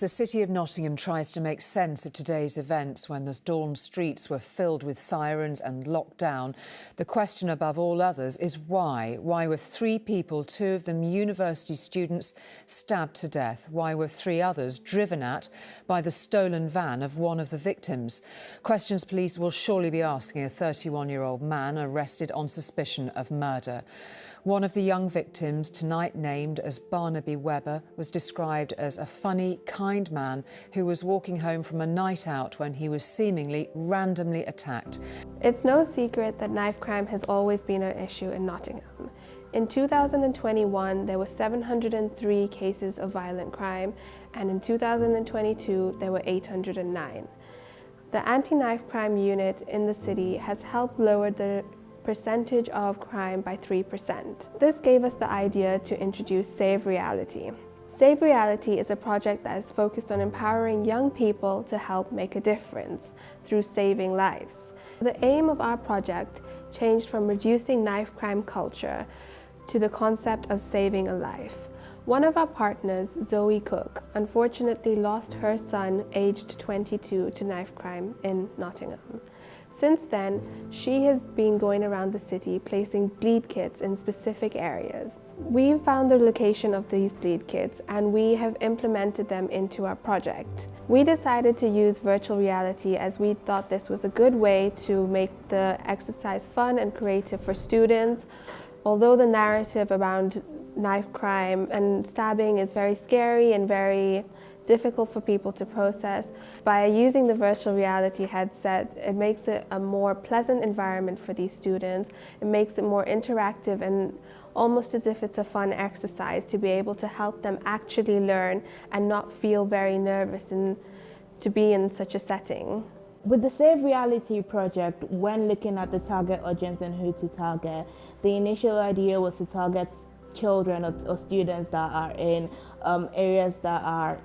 The City of Nottingham tries to make sense of today's events when the dawn streets were filled with sirens and locked down. The question above all others is why? Why were 3 people, 2 of them university students, stabbed to death? Why were 3 others driven at by the stolen van of one of the victims? Questions police will surely be asking a 31-year-old man arrested on suspicion of murder. One of the young victims, tonight named as Barnaby Webber, was described as a funny, kind man who was walking home from a night out when he was seemingly randomly attacked. It's no secret that knife crime has always been an issue in Nottingham. In 2021, there were 703 cases of violent crime, and in 2022, there were 809. The anti-knife crime unit in the city has helped lower the percentage of crime by 3%. This gave us the idea to introduce Save Reality. Save Reality is a project that is focused on empowering young people to help make a difference through saving lives. The aim of our project changed from reducing knife crime culture to the concept of saving a life. One of our partners, Zoe Cook, unfortunately lost her son, aged 22, to knife crime in Nottingham. Since then, she has been going around the city placing bleed kits in specific areas. We found the location of these bleed kits and we have implemented them into our project. We decided to use virtual reality as we thought this was a good way to make the exercise fun and creative for students. Although the narrative around knife crime and stabbing is very scary and very difficult for people to process, by using the virtual reality headset, it makes it a more pleasant environment for these students. It makes it more interactive and almost as if it's a fun exercise to be able to help them actually learn and not feel very nervous and to be in such a setting. With the Save Reality project, when looking at the target audience and who to target, the initial idea was to target children or students that are in areas that are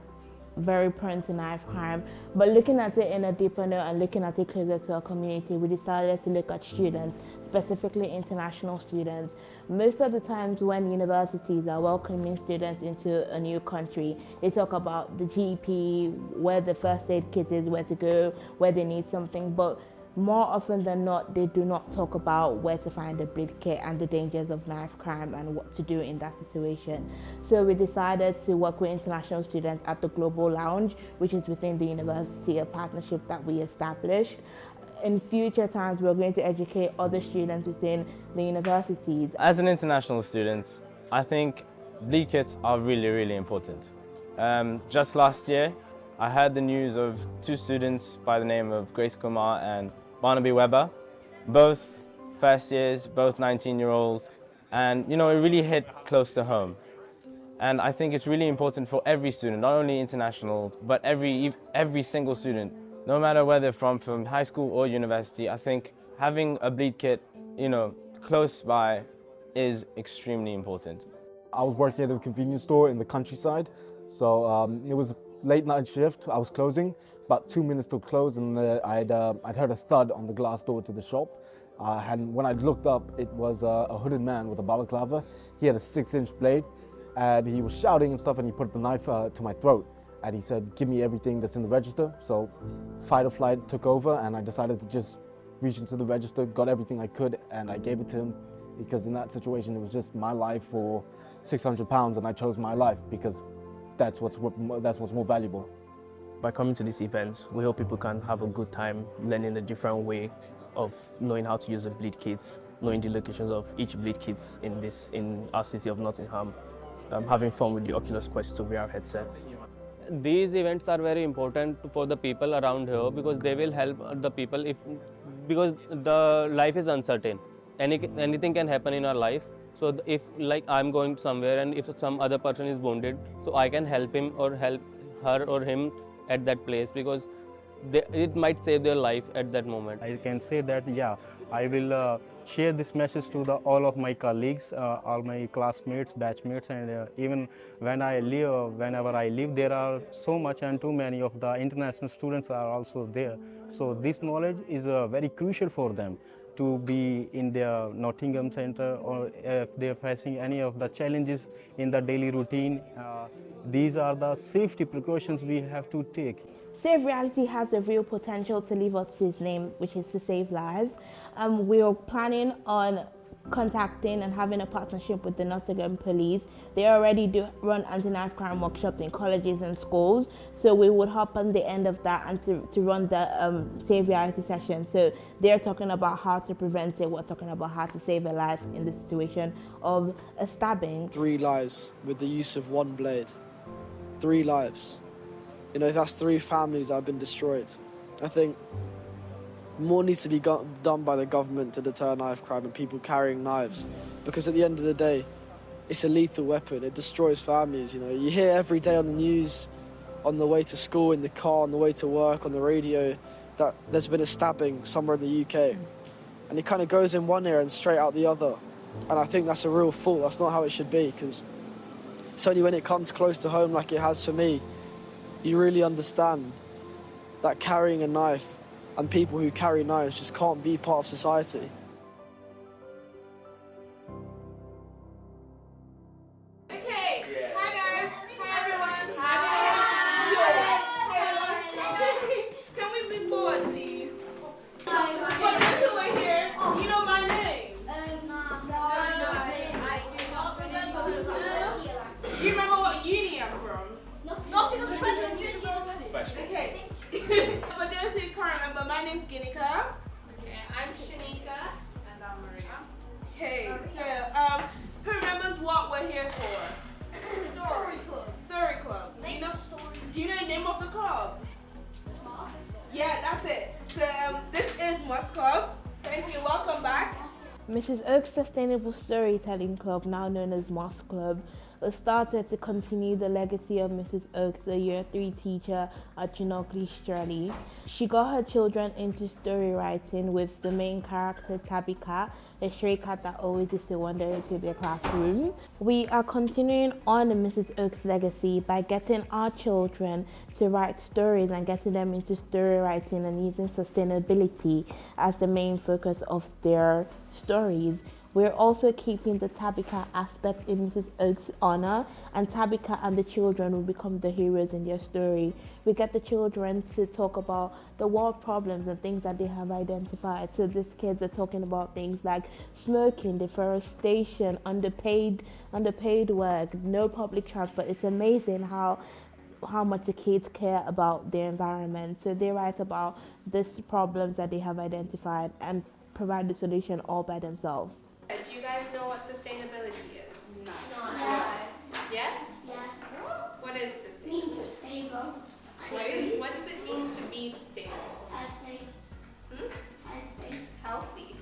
very prone to knife crime. But looking at it in a deeper note and looking at it closer to our community, we decided to look at students, specifically international students. Most of the times when universities are welcoming students into a new country, they talk about the GP, where the first aid kit is, where to go, where they need something, but more often than not, they do not talk about where to find a bleed kit and the dangers of knife crime and what to do in that situation. So we decided to work with international students at the Global Lounge, which is within the university, a partnership that we established. In future times, we're going to educate other students within the universities. As an international student, I think bleed kits are really, really important. Just last year, I heard the news of 2 students by the name of Grace Kumar and Barnaby Webber, both first years, both 19-year-olds, and it really hit close to home. And I think it's really important for every student, not only international, but every single student, no matter whether from high school or university. I think having a bleed kit, close by is extremely important. I was working at a convenience store in the countryside, so it was late night shift. I was closing, about 2 minutes to close, and I'd heard a thud on the glass door to the shop. And when I looked up, it was a hooded man with a balaclava. He had a 6-inch blade, and he was shouting and stuff, and he put the knife to my throat. And he said, "Give me everything that's in the register." So fight or flight took over, and I decided to just reach into the register, got everything I could, and I gave it to him, because in that situation, it was just my life for £600, and I chose my life because that's what's more valuable. By coming to these events, we hope people can have a good time learning a different way of knowing how to use a bleed kit, knowing the locations of each bleed kit in our city of Nottingham, having fun with the Oculus Quest 2 VR headsets. These events are very important for the people around here because they will help the people because the life is uncertain. Anything can happen in our life. So if I'm going somewhere and if some other person is wounded, so I can help him or help her or him at that place because it might save their life at that moment. I can say that, I will share this message to all of my colleagues, all my classmates, batchmates, and even whenever I live, there are so much and too many of the international students are also there. So this knowledge is very crucial for them. to be in their Nottingham Centre, or if they are facing any of the challenges in the daily routine. These are the safety precautions we have to take. Save Reality has a real potential to live up to its name, which is to save lives. We are planning on contacting and having a partnership with the Nottingham Police. They already do run anti-knife crime workshops in colleges and schools, so we would hop on the end of that and to run the Save Reality session. So they're talking about how to prevent it, we're talking about how to save a life in the situation of a stabbing. 3 lives with the use of 1 blade. 3 lives. You know, that's 3 families that have been destroyed. I think more needs to be done by the government to deter knife crime and people carrying knives, because at the end of the day, it's a lethal weapon. It destroys families. You know, you hear every day on the news, on the way to school, in the car, on the way to work, on the radio, that there's been a stabbing somewhere in the UK, and it kind of goes in one ear and straight out the other. And I think that's a real fault. That's not how it should be, because it's only when it comes close to home, like it has for me, you really understand that carrying a knife and people who carry knives just can't be part of society. Okay, hi guys, hi everyone. Hi. Can we move forward, please? For those who are here, you know my name. You remember what uni I'm from? Nottingham Trent University. Okay. For those who can't remember, my name's Ginika. Okay, I'm Shanika. And I'm Maria. Okay, so who remembers what we're here for? Story Club. Story Club. Do you know the name of the club? Yeah, that's it. So this is Moss Club. Thank you. Welcome back. Mrs. Oak's Sustainable Storytelling Club, now known as Moss Club, was started to continue the legacy of Mrs. Oakes, a Year 3 teacher at Chinogli Strelly. She got her children into story writing with the main character Tabby Cat, a stray cat that always used to wander into their classroom. We are continuing on Mrs. Oakes' legacy by getting our children to write stories and getting them into story writing and using sustainability as the main focus of their stories. We're also keeping the Tabby Cat aspect in Mrs. Oakes' honor, and Tabby Cat and the children will become the heroes in their story. We get the children to talk about the world problems and things that they have identified. So these kids are talking about things like smoking, deforestation, underpaid work, no public transport. It's amazing how much the kids care about their environment. So they write about these problems that they have identified and provide the solution all by themselves. Do you guys know what sustainability is? No. Yes? Yes. What is sustainable? Being sustainable. What does it mean to be sustainable? Healthy. Healthy. Healthy.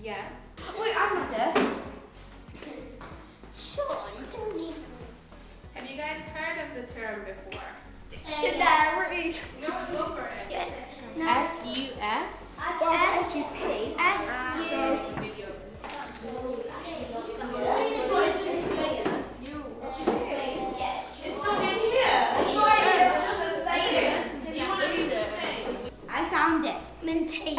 Yes. Wait, I'm not deaf. Sean, don't even. Have you guys heard of the term before? Dictionary. No, go for it. Yes. S-U-S? S-U-P. S-U. Video. I found it. Maintain.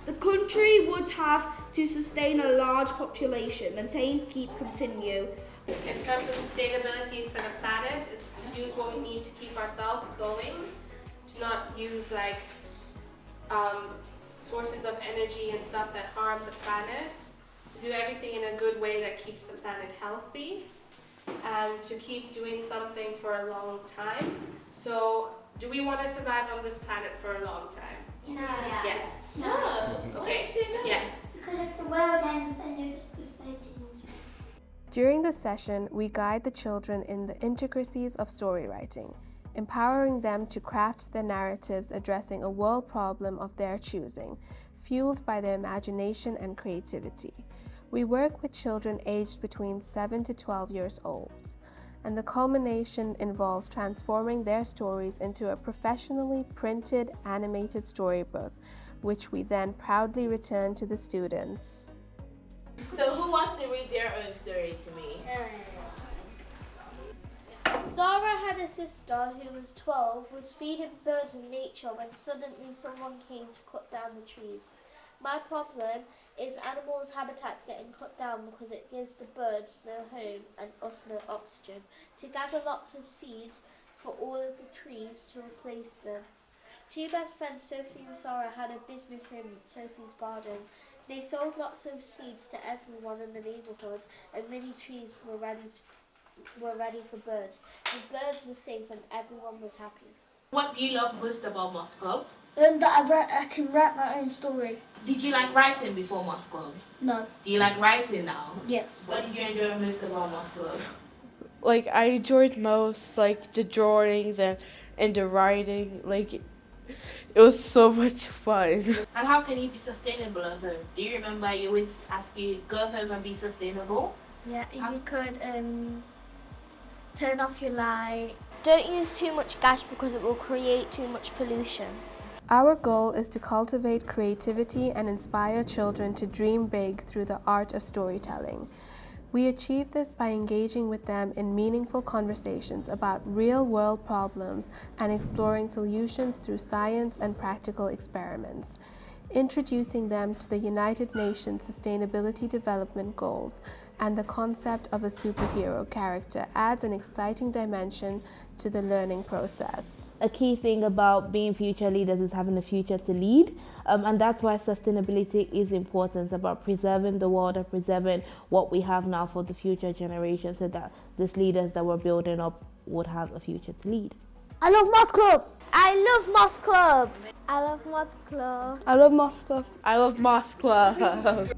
The country would have to sustain a large population. Maintain, keep, continue. In terms of sustainability for the planet, it's to use what we need to keep ourselves going, to not use like sources of energy and stuff that harm the planet, to do everything in a good way that keeps the planet healthy, and to keep doing something for a long time. So, do we want to survive on this planet for a long time? No. Yes. No. Okay. Yes. Because if the world ends, then you'll just be floating in space. During the session, we guide the children in the intricacies of story writing, empowering them to craft their narratives addressing a world problem of their choosing, fueled by their imagination and creativity. We work with children aged between 7 to 12 years old, and the culmination involves transforming their stories into a professionally printed animated storybook, which we then proudly return to the students. So who wants to read their own story to me? Zara had a sister who was 12, was feeding birds in nature when suddenly someone came to cut down the trees. My problem is animals' habitats getting cut down because it gives the birds no home and us no oxygen. To gather lots of seeds for all of the trees to replace them. Two best friends, Sophie and Sarah, had a business in Sophie's garden. They sold lots of seeds to everyone in the neighbourhood, and many trees were ready for birds. The birds were safe and everyone was happy. What do you love most about Moss Club? That I can write my own story. Did you like writing before Moss Club? No. Do you like writing now? Yes. What did you enjoy most about Moss Club? Like, I enjoyed most, like, the drawings and the writing. Like, it was so much fun. And how can you be sustainable at home? Do you remember you always ask you, go home and be sustainable? Yeah, you could turn off your light. Don't use too much gas because it will create too much pollution. Our goal is to cultivate creativity and inspire children to dream big through the art of storytelling. We achieve this by engaging with them in meaningful conversations about real-world problems and exploring solutions through science and practical experiments. Introducing them to the United Nations Sustainability Development Goals and the concept of a superhero character adds an exciting dimension to the learning process. A key thing about being future leaders is having a future to lead, and that's why sustainability is important. It's about preserving the world and preserving what we have now for the future generation, so that these leaders that we're building up would have a future to lead. I love Moss Club! I love Moss Club! I love Moss Club! I love Moss Club. I love Moss Club.